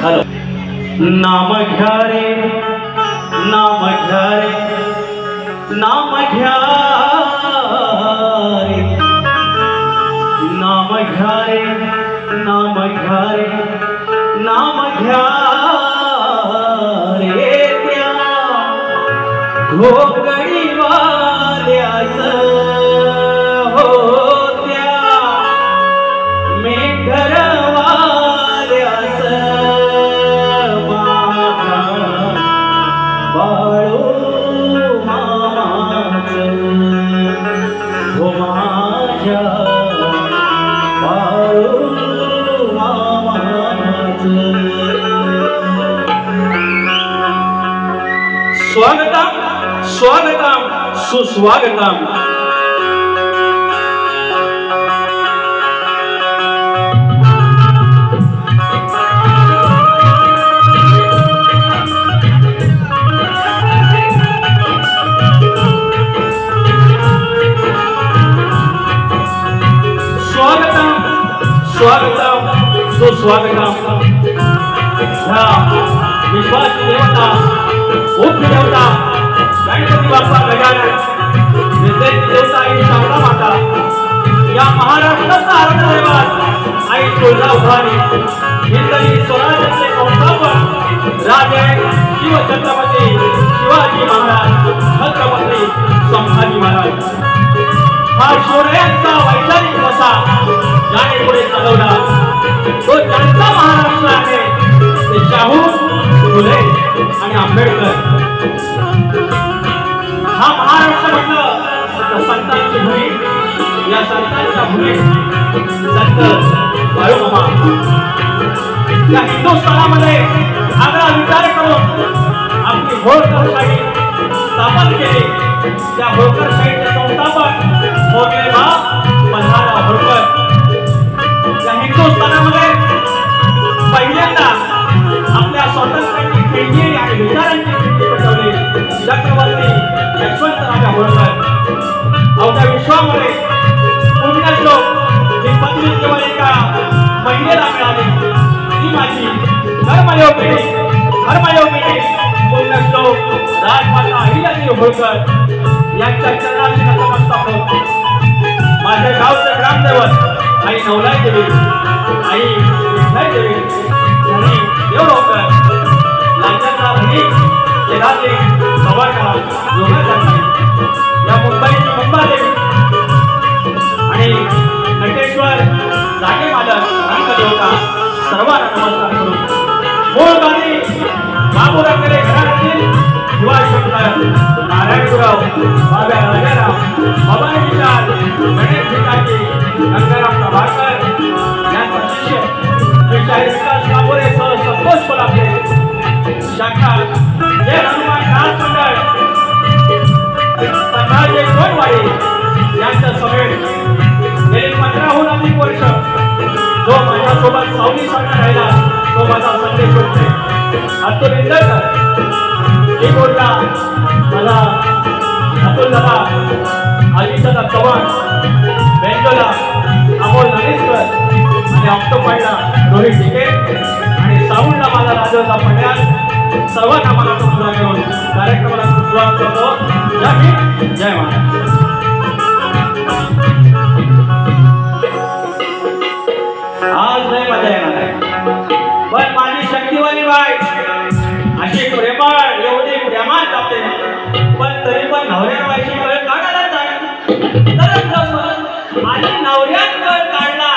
Hello. नाम घ्या रे, नाम घ्या रे, नाम घ्या रे, नाम घ्या रे, नाम घ्या रे, नाम घ्या रे त्या घोगडी वाल्याचं हो त्या मेघरवाल्याचं माझा बाळू मामाचं हो माझ्या बाळू मामाचं. स्वागतम स्वागतम सुस्वागतम. स्वागतम स्वागतम सुस्वागतम. विश्वास देवता मुख्य देवता गणपती बाप्पा गजानन विद्येत देवता आई शारदा माता या महाराष्ट्राचा अर्धदैवत आई तुळजाभवानी हिंदवी स्वराज्याचे संस्थापक राजे शिवछत्रपती शिवाजी महाराज छत्रपती संभाजी महाराज हा शिवरायांचा वैचारिक वसा ज्याने पुढे चालवला तो ज्यांचा महाराष्ट्र आहे ते शाहू फुले आणि आंबेडकर. हा महाराष्ट्र म्हटलं तर संतांची भूमी. या संतांच्या भूमीत संत बाळूमामा या हिंदुस्थानामध्ये आग्रा विचार करून आपली होळकरशाही स्थापन केली. त्या होळकरशाहीचे संस्थापक मोठे बा बल्हारराव होळकर. या हिंदुस्थानामध्ये पहिल्यांदा आपल्या स्वातंत्र्याची खेळी आणि विचारांची खिंडी पेटवली चक्रवर्ती यशवंतराजा होळकर. अवघ्या विश्वामध्ये पुण्यश्लोक ही पदवी केवळ एका महिलेला मिळाली. ती माझी धर्मयोगिनी पुण्यश्लोक राजमाता अहिल्यादेवी होळकर यांच्या चरणाशी नतमस्तक होतो. माझ्या गावचे ग्रामदैवत आई नवलाई देवी, आई विठ्ठल देवी यांनी देवळकर लांजाचा भणी जगाचे सवारकार योगाचार्य या मुंबईची मुंबादेवी आणि नटेश्वर जागे मालक रंगदेवता सर्वांना नमस्कार करू. मूळ गाणी बाबूरावकडे घराण्यातील शिवाशंकर नारायणराव बाब्या राजाराम भवानी विचार गणेश भिकाजी गंगाराम प्रभाकर यांचा शिष्य विचार विकास कापोरे सह संतोष कोल्हापुरे शाखा जय हनुमान नाथ मंडळ संभाजी कोणवाडी यांच्या समेत गेली 15हून अधिक वर्ष जो माझ्यासोबत सावली सारखा राहिला तो माझा संदेश होते. अतुल इंदरकर कीबोर्डला मला अतुल दादा, अजितदादा चव्हाण, बेंजोला अमोल नागेशकर आणि ऑक्टोपाईला रोहित टिके आणि साऊंडला माझा राजवता पड्याल. सर्वांना मला तुला घेऊन कार्यक्रमाला सुरुवात करतो. जय हिंद जय महाराष्ट्र. आज नाही मजा येणार आहे पण माझी शक्तिवाली बाई अशी प्रेमळ एवढी प्रेमात जाते पण तरी पण नवऱ्या बाईची कळ काढायला जाणार आणि नवऱ्यात कळ काढला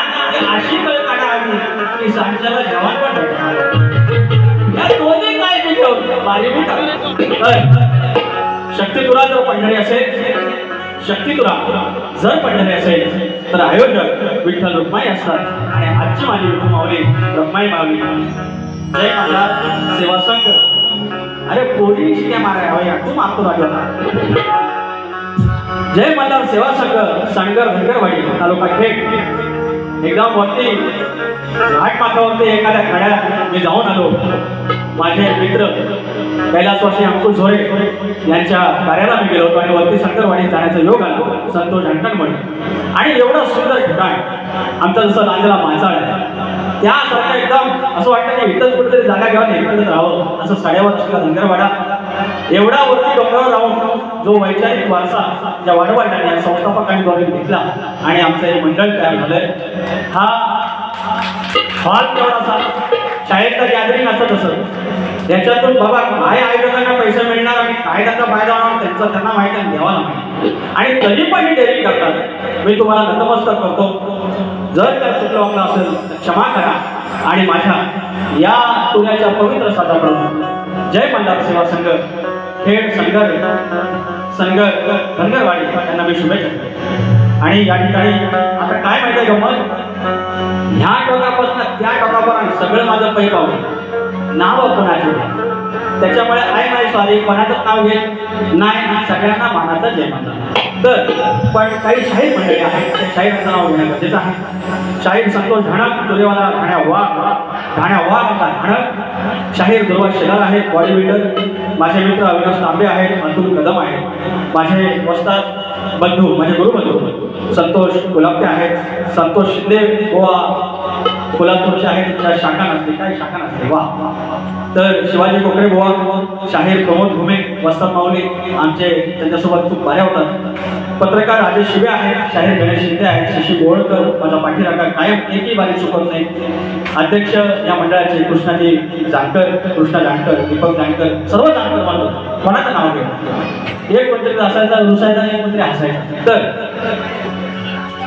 अशी कळ काढावी की सांच्याला जवान पण भेटणार. या दोन्ही काय तुझ्या बारी मी शक्तितुरा जर पंढरी असेल शक्तितुरा जर पंढरी असेल तर आयोजक विठ्ठल रुक्माई असतात आणि आजची माझी विठू माऊली रुक्माई माऊली. जय महाराज सेवा संघ. अरे पोरी शिक्या मारा हवया तू मारतो राजा. जय मल्हार सेवा संघ सांडगर धनगरवाडी तालुका खेड. एकदा वरती घाट माथ्यावरती एखाद्या खड्यात मी जाऊन आलो. माझे मित्र कैलासवासी अंकुश झोरे यांच्या कार्याला मी गेलो होतो आणि वरती शंकरवाडीत जाण्याचा योग आला संतोष अंकणमठ आणि एवढं सुंदर ठिकाण आमचं जसं लांजला माचाळ त्यासारखं एकदम एकदम असं वाटतं की इथंच कुठेतरी जागा घ्यावं इकडे राहावं असं साड्यावर असलेला धनगरवाडा एवढा वरती डोंगरावर राहून जो वैचारिक वारसा ज्या वाडवडिलांनी संस्थापकांनी घेतला आणि आमचं हे मंडळ तयार झालंय हा हॉल तेवढासा शाळेतलं गॅदरिंग असतं तसं याच्यातून बाबा काय आयोजकांना पैसे मिळणार आणि काय त्याचा फायदा होणार त्यांचं त्यांना माहिती आहे द्यावा लागणार आणि तरी पण ही डेअरिंग करतात मी तुम्हाला नतमस्तक करतो जर काय चुकलं वागलं असेल तर क्षमा करा आणि माझ्या या पुण्याच्या पवित्र साजाकडून जय मल्हार सेवा संघ खेड संघ धनगरवाडी यांना मी शुभेच्छा आणि या ठिकाणी आता काय माहिती आहे गमत ह्या टोकापासून त्या टोकापर्यंत सगळं माझं पैक आहे नाव कोणाचे त्याच्यामुळे आय माय सॉरी कोणाचं नाव घेत नाही सगळ्यांना मानाचा जय मानला तर पण काही शाहीर मंडळी आहेत त्या शाहीराचं नाव घेणं गरजेचं आहे शाहीर संतोष ढाणक तुरेवाला ढाण्या वाघ आता ढाणक शाहीर दुर्वा शेलार आहेत बॉडी बिल्डर माझे मित्र अविनाश तांबे आहेत अतुल कदम आहेत माझे वस्ताद बंधू माझे गुरुबंधू संतोष गुलाबटे आहेत संतोष शिंदे गोवा कोल्हापूरचे आहेत त्या शाखा नसते काही शाखा नसते वा तर शिवाजी कोकरे गोवा शाहीर प्रमोद घुमे वस्ताद माऊली आमचे त्यांच्यासोबत खूप बऱ्या होतात पत्रकार राजेश शिवे आहेत शाहीर गणेश शिंदे आहेत शशी गोळकर माझा पाठीराखा कायम एकही बारी चुकत नाही अध्यक्ष या मंडळाचे कृष्णाजी जानकर दीपक जानकर सर्व जानकर मानतो कोणाचं नाव घेऊ एक मंत्री असायचा रुसायचा एक मंत्री हसायचा तर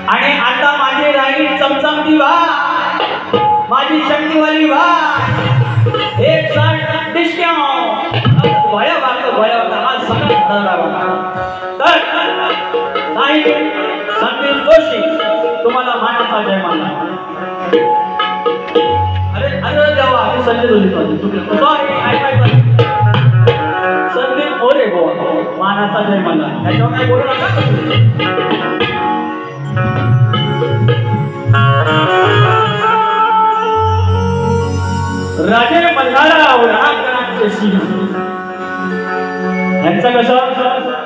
आणि आता माझी राणी चमचमती वा माझी शक्तीवाली वा एक साथ डिस्क्या वया हा सगळं तर साहिब संदीप जोशी तुम्हाला मानाचा जय मानला अरे देवा हे संजय जोशी सॉरी संदीप मोरे गोवा मानाचा जय मानला त्याच्यावर काय बोलू नका राजे मल्हारराव रणांगणाचे सिंह यांचं कसं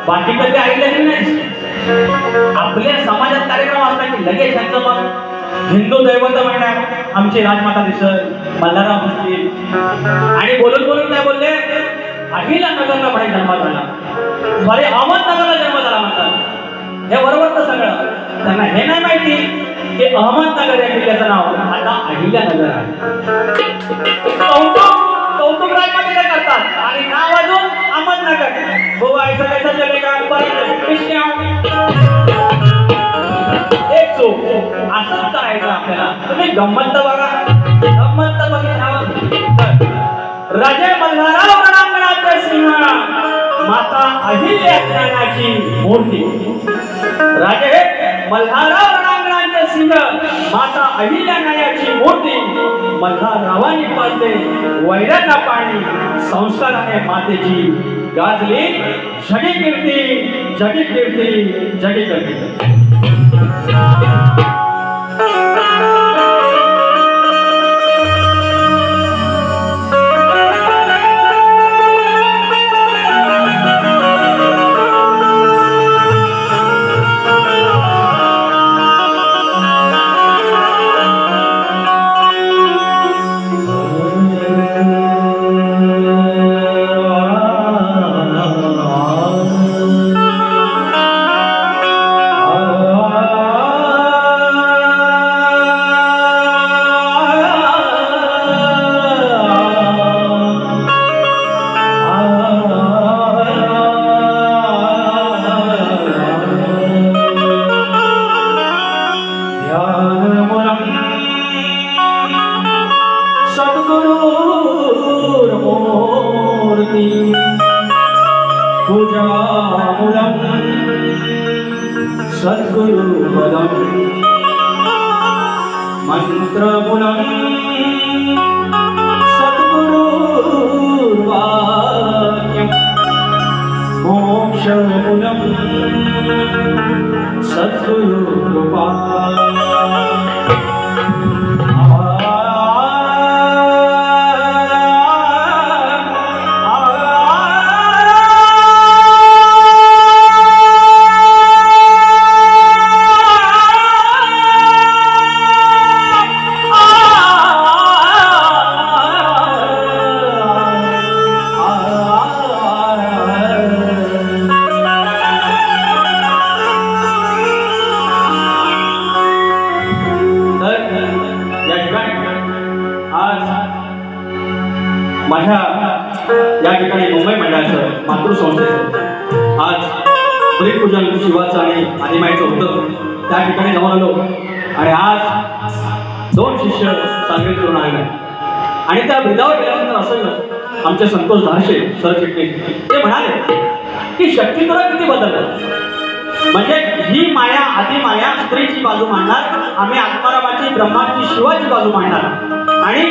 बाकी कधी ऐकलं नाही आपल्या समाजात कार्यक्रम असला की लगेच यांचं मग हिंदू दैवत म्हणणार आमची राजमाता दिसत मल्हारराव दिसतील आणि बोलून काय बोलले अहिल्यानगरला म्हणे जन्म झाला सॉरी अहमदनगरला जन्म झाला म्हणतात हे बरोबर तर सगळं त्यांना हे नाही माहिती की अहमदनगर या किल्ल्याचं नाव आता अहिल्यानगर आहे कौतुक राजमध्ये काय करतात आणि नाव अजून अहमदनगर हो ऐसा कैसा चलेगा एक चूक असंच करायचं आपल्याला तुम्ही गंमत बघा गंमत बघितलं राजे मल्हारराव रणांगणाचे सिंह माता अहिल्याज्ञानाची मूर्ती राजे मल्हारराव रणांगणाचे सिंह माता अहिल्याज्ञानाची मूर्ती मल्हाररावांनी पाळले वैरांना पाणी संस्काराने मातेची गाजली जगी कीर्ती माझ्या या ठिकाणी मुंबई मंडळाचं मातृसंस्थेचं आज परिपूजन शिवाचं आणि आदिमाईचं होतं. त्या ठिकाणी जाऊन आलो आणि आज 2 शिष्य सांगलीत करून आलेले आणि त्या ब्रिदावर गेल्यानंतर असं आमचे संतोष धारशे सरचिटणीस ते म्हणाले की शक्ती तुला किती बदललं. म्हणजे ही माया आदिमाया स्त्रीची बाजू मांडणार, आम्ही आत्मारामाची ब्रह्माची शिवाची बाजू मांडणार आणि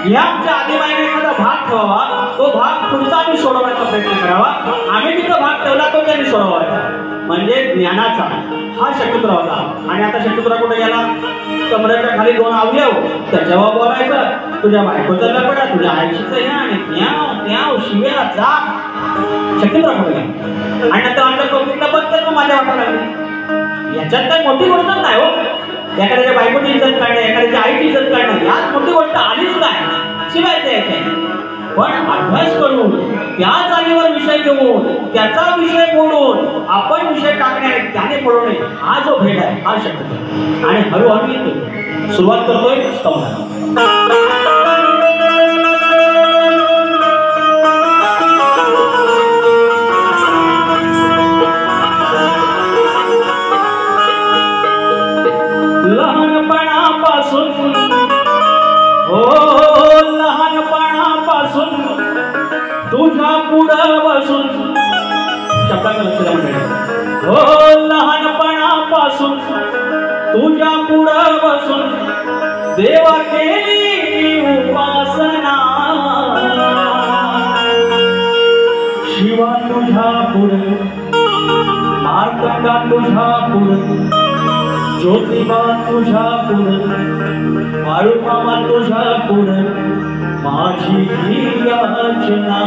ह्या आमच्या आदिमायाने एखादा भाग ठेवावा, तो भाग पुढचा आम्ही सोडवण्याचा प्रयत्न करावा. आम्ही जिथं भाग ठेवला तो त्यांनी सोडवायचा. म्हणजे ज्ञानाचा हा शक्तिपुरा होता. आणि आता शक्तिपुरा कुठे गेला? कमरेच्या खाली 2 अवयव त्याच्यावर बोलायचं, तुझ्या बायकोचा लपडा, तुझ्या आईशीचं ह्या आणि त्या शिव्या जा. शक्तिपुरा कुठे गेला? आणि नंतर आमच्या कौतुकला बद्दल माझ्या वाटायला लागली. याच्यात काही मोठी गोष्ट नाही हो. एखाद्याच्या बायकोची इज्जत काढणं, एखाद्याच्या आईची इज्जत काढणं यात मोठी गोष्ट आलीच नाही. शिवाय द्यायचे पण अभ्यास करून त्या जागेवर विषय घेऊन त्याचा विषय बोलून आपण विषय टाकणे त्याने पडवणे हा जो भेद आहे हा शक्य. आणि हळूहळू येतो सुरुवात करतोय लहानपणापासून तुझ्या पुढं बसून शब्दाचं लक्ष द्या मंडळी. हो लहानपणापासून तुझ्या पुढं बसून देवा केली उपासना. शिवा तुझ्या पुढं, मार्तंडा तुझ्या पुढं, ज्योतिबा तुझ्या पुढं, बाळूमामा तुझ्या पुढं माझी याचना.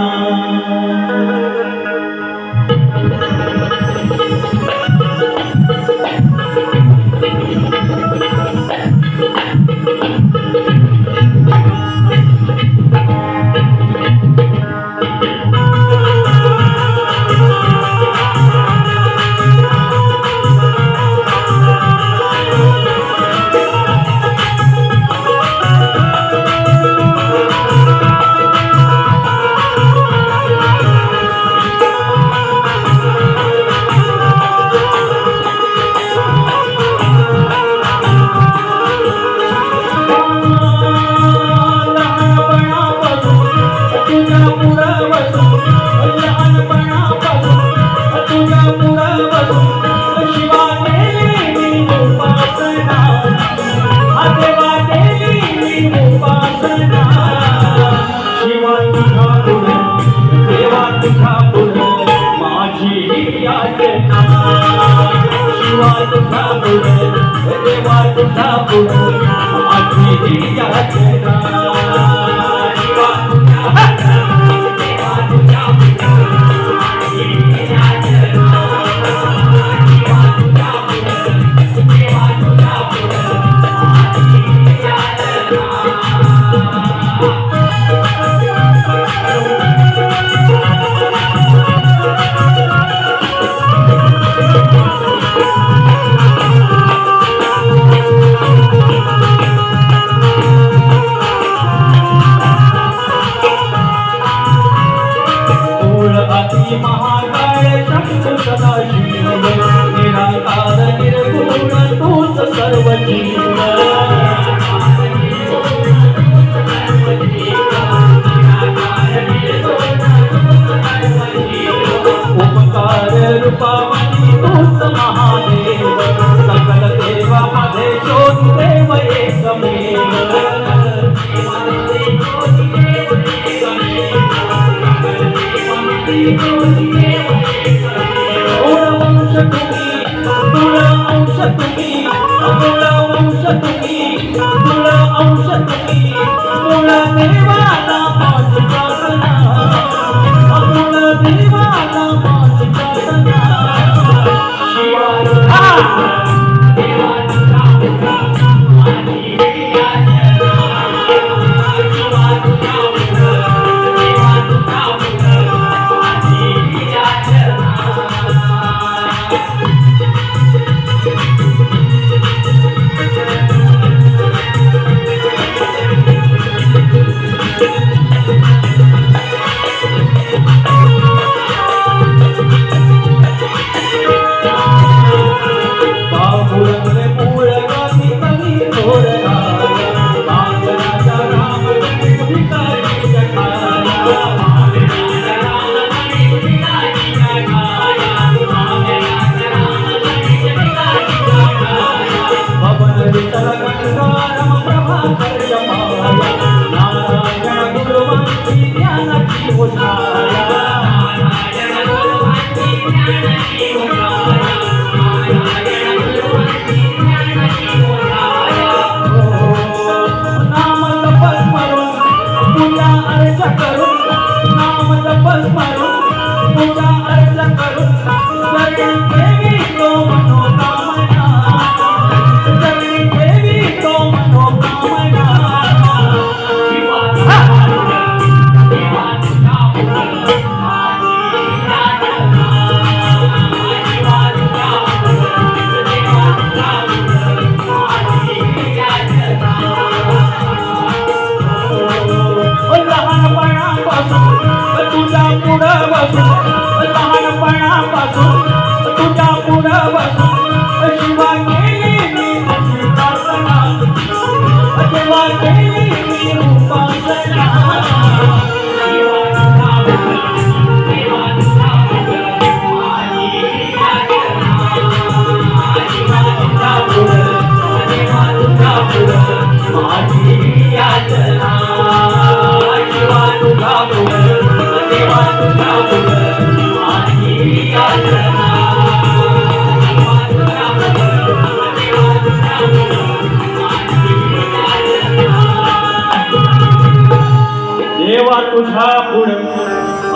गुण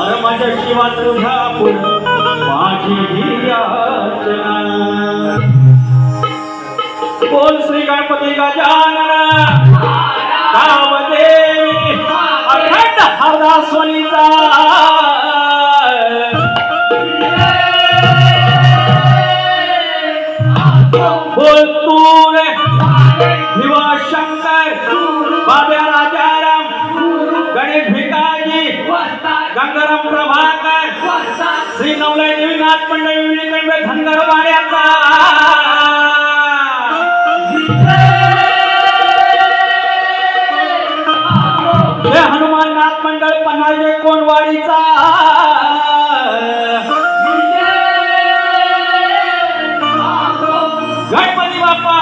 अरे माझ्या शिवा तुझ्या गुण माझी ही याचना बोल श्री गणपती गजानन गावदेवी अखंड हरदासवनीचा बोल तू रे भिवा शंकर बाब्या राजाराम गणेश भिकाजी गंगाराम प्रभाकर श्री नवलय देवीनाथ मंडळ विवेकानंद धनगर वाड्याचा जय हनुमाननाथ मंडळ पन्हाळे कोणवाडीचा गणपती बाप्पा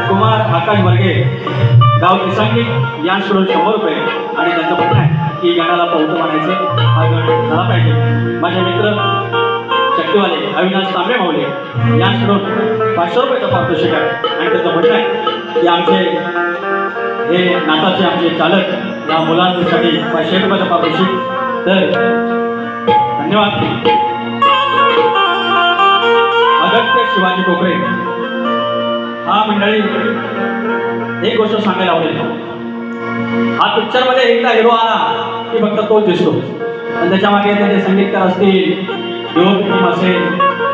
कुमार आकाश वर्गे गाव किसांगी यांकडून 100 रुपये आणि त्यांचं म्हणणं आहे की गाण्याला पौत मानायचं हा गाणं झाला पाहिजे। माझे मित्र शक्तिवाले अविनाश तांबे माऊले यांकडून 500 रुपयाचा पारितोषिक आहे आणि त्यांचं म्हणणं आहे की आमचे हे नाताचे आमचे चालक या मुलांसाठी 500 रुपयाचा पारितोषिक तर धन्यवाद। अगत्य शिवाजी कोकरे हा मंडळी एक गोष्ट सांगायला आवडेल हा पिक्चर मध्ये एकदा हिरो आला की फक्त तोच दिसतो पण त्याच्या मागे त्याचे संगीतकार असतील टीम असेल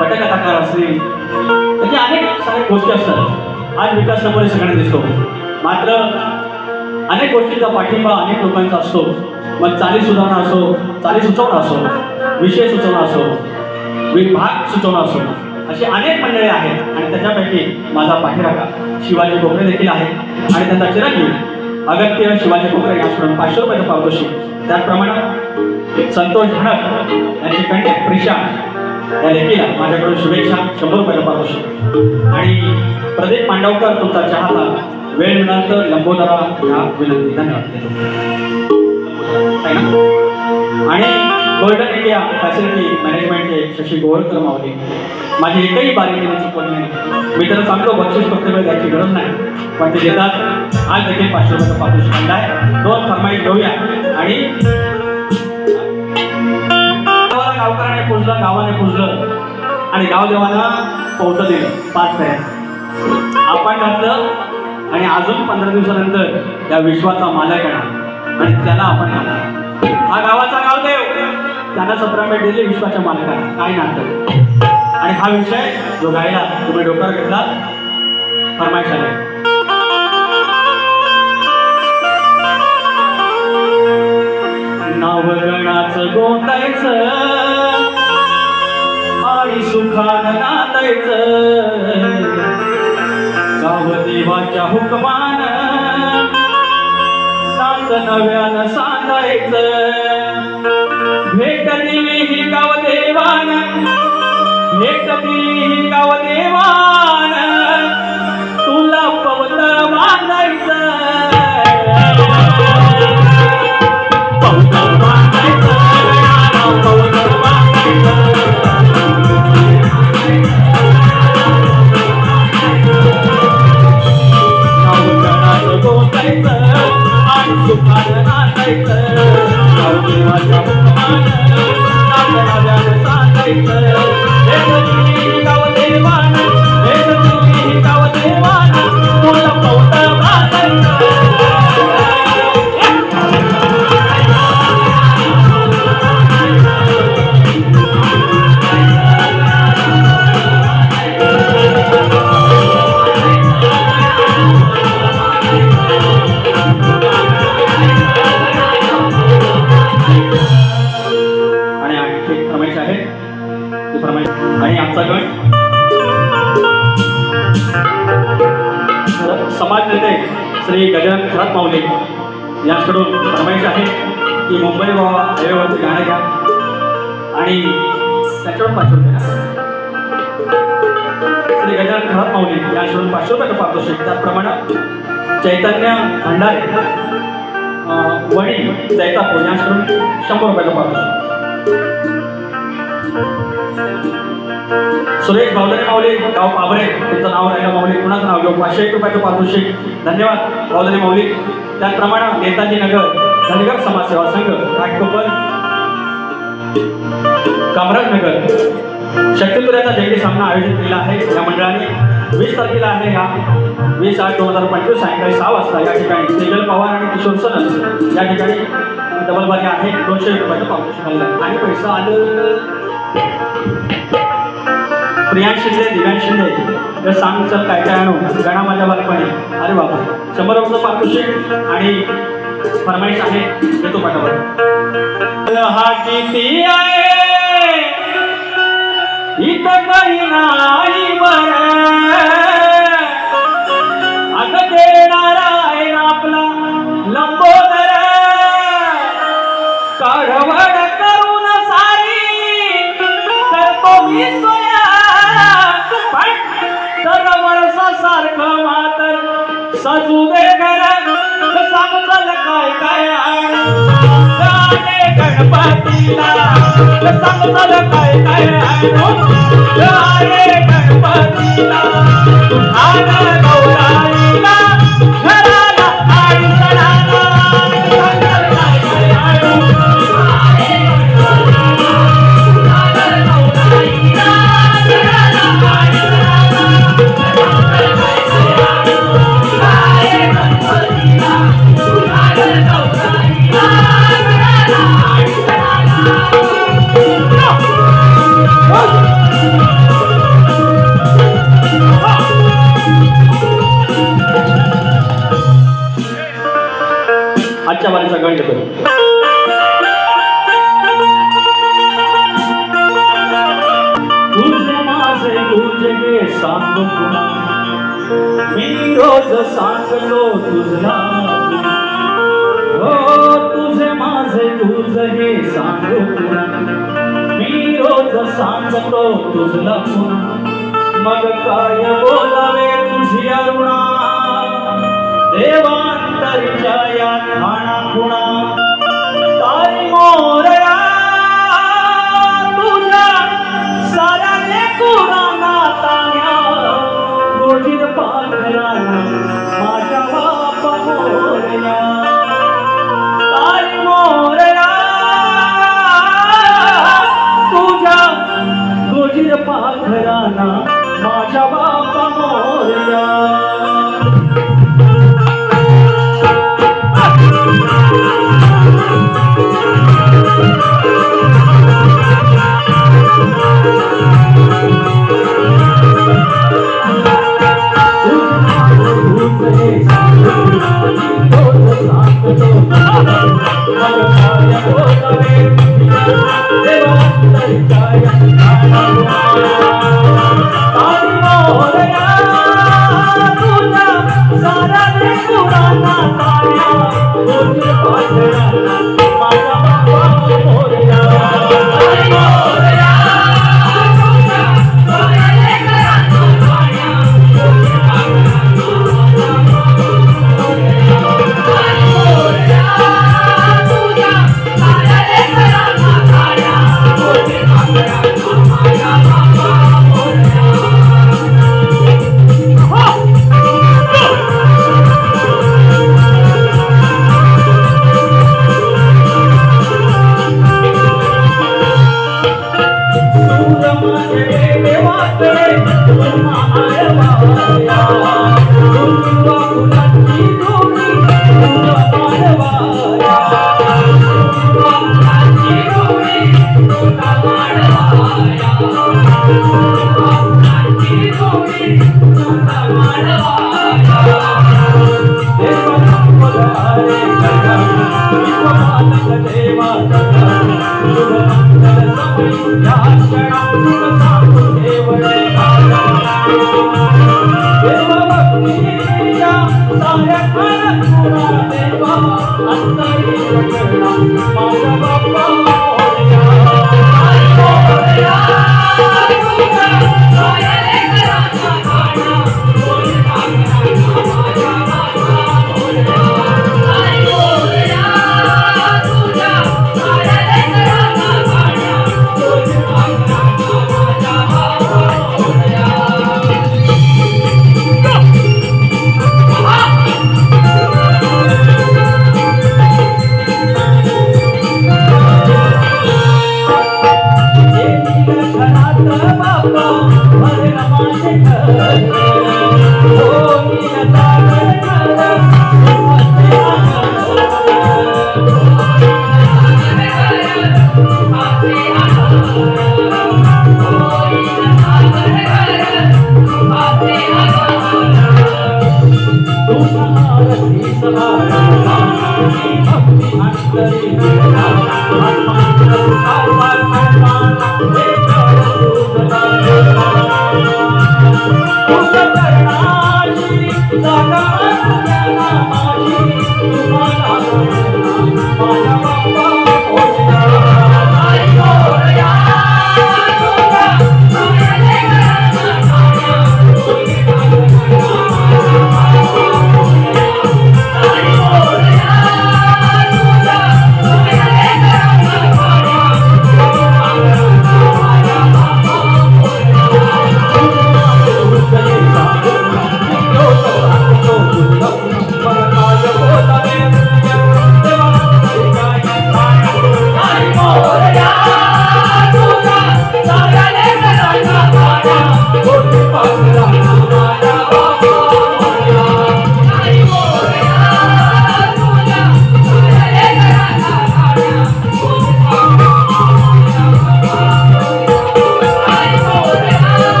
पटकथाकार असतील त्याची अनेक साऱ्या गोष्टी असतात। आज विकास नंबर सगळ्यांना दिसतो मात्र अनेक गोष्टींचा पाठिंबा अनेक लोकांचा असतो। मग चाली सुधारणा असो चाली सुचवणं असो विषय सुचवणं असो विभाग सुचवणं असो अशी अनेक मंडळी आहेत आणि त्याच्यापैकी माझा पाठीराखा शिवाजी कोकरे देखील आहे आणि त्यांचा चिरंजीव अगत्य शिवाजी कोकरे यांच्याकडून 500 रुपयाचं पारितोषिक त्याचप्रमाणे संतोष धनक यांची कन्या प्रिशा या लेखीला माझ्याकडून शुभेच्छा 100 रुपयाचं पारितोषिक आणि प्रदीप पांडवकर तुमचा चहाता वेळ मिळाला तर लंबोदरा ह्या विनंती धन्यवाद आणि गोल्डन इंडिया फॅसिलिटी मॅनेजमेंटचे शशी गोळकर मावले माझी एकही बारी देण्याची कोण नाही मी तर सांगतो बक्षीस वक्तव्य द्यायची गरज नाही पण ते देतात। आज देखील 500 रुपयाचा पारितोषिक आणला आहे 2 फरमाईश घेऊया आणि गावकऱ्याने पुजलं गावाने पुजलं आणि गावदेवांना पौत दिलं 5 फेऱ्या आपण घातलं आणि अजून 15 दिवसानंतर त्या विश्वाचा मालक येणार आणि त्याला आपण घालणार। हा गावाचा गावदेव त्यांना 17 भेट दिली विश्वाच्या मालकाला काय नातं आणि हा विषय जो गायला तुम्ही डोक्यावर घेतला फरमाईश आले नाव गणाचं गोंदायचं आणि सुखानं नांदायचं गावदेवाच्या हुकमानं सात नव्यानं सांगायचं भेट दिली ही गावदेवानं भेट दिली ही गावदेवानं तुला पवत बांधायचं पवत बांधायचं पवत बांधायचं गावगणाचं गोंदायचं आणि सुखानं नांदायचं गावदेवाच्या हुकमानं नात नव्यानं सांगायचं फरमाईश आहे ती फरमाईश आणि आमचा गट समाज नेते श्री गजानन खरात माऊली यांच्याकडून फरमाईश आहे की मुंबई बाबा हायवेवरती गाणं घ्या आणि त्याच्यावर 500 रुपये श्री गजानन खरात माऊली यांच्याकडून 500 रुपयाचं पारितोषिक. त्याचप्रमाणे चैतन्य भंडारे वणी जैतापूर यांच्याकडून 100 रुपयाचं पारितोषिक. सुरेश बावधने माऊली गाव पाबरे त्यांचं नाव राहिलं माऊली कुणाचं नाव घेऊ 501 रुपयाचं पारितोषिक. धन्यवाद बावधने माऊली. त्याचप्रमाणे नेताजी नगर धनगर समाजसेवा संघ घाटकोपर कामराजनगर शक्तीपुराचा जंगी सामना आयोजित केला आहे या मंडळाने. 20 तारखेला आहे हा 20/8/2025 सायंकाळी 6 वाजता या ठिकाणी सेजल पवार आणि किशोर सनन या ठिकाणी डबल बारी आहे. 200 रुपयाचं पारितोषिक आलं आणि पैसा आलं. प्रियांश शिंदे दिव्यांश शिंदे तर सांग चल काय काय आणू गाणा माझ्या बालपणी. अरे बाबा 100 रुपयाचं पारितोषिक आणि फरमाईश आहे देतो पाठावर. हा किती आहे इथं काही नाही बरं अगं देणारा आहे आपला लंबोदर काढवड करून सारी करतो मी सोया तर वर्षासारखं मातर सजू दे घर सांग चल काय काय गणपतीला सांग चल काय काय गणपतीला गौराईला घराला आणि सणाला आजच्या वारीचा गण घेतो. तुझे माझे तुझे सांगू मी रोज सांगतो तुझला हो तुझे माझे तुझे सांगू मी रोज सांगतो तुझला मग काय बोलावे तुझी अरुणा देवांतरच्या या खाणा खुणा तारी मोरया तुझ्या साऱ्या लेकुरांना तान्या गोजीर पाखरांना माझ्या बापा मोरया तारी मोरया तुझ्या गोजीर पाखरांना माझ्या बापा मोरया. देवा या क्षणातून सांगू देवळे देव भक्तीच्या साऱ्या तुला देवा अंतरी रचना माझा बाप्पा मोरया मोरया भक्ती अंतरी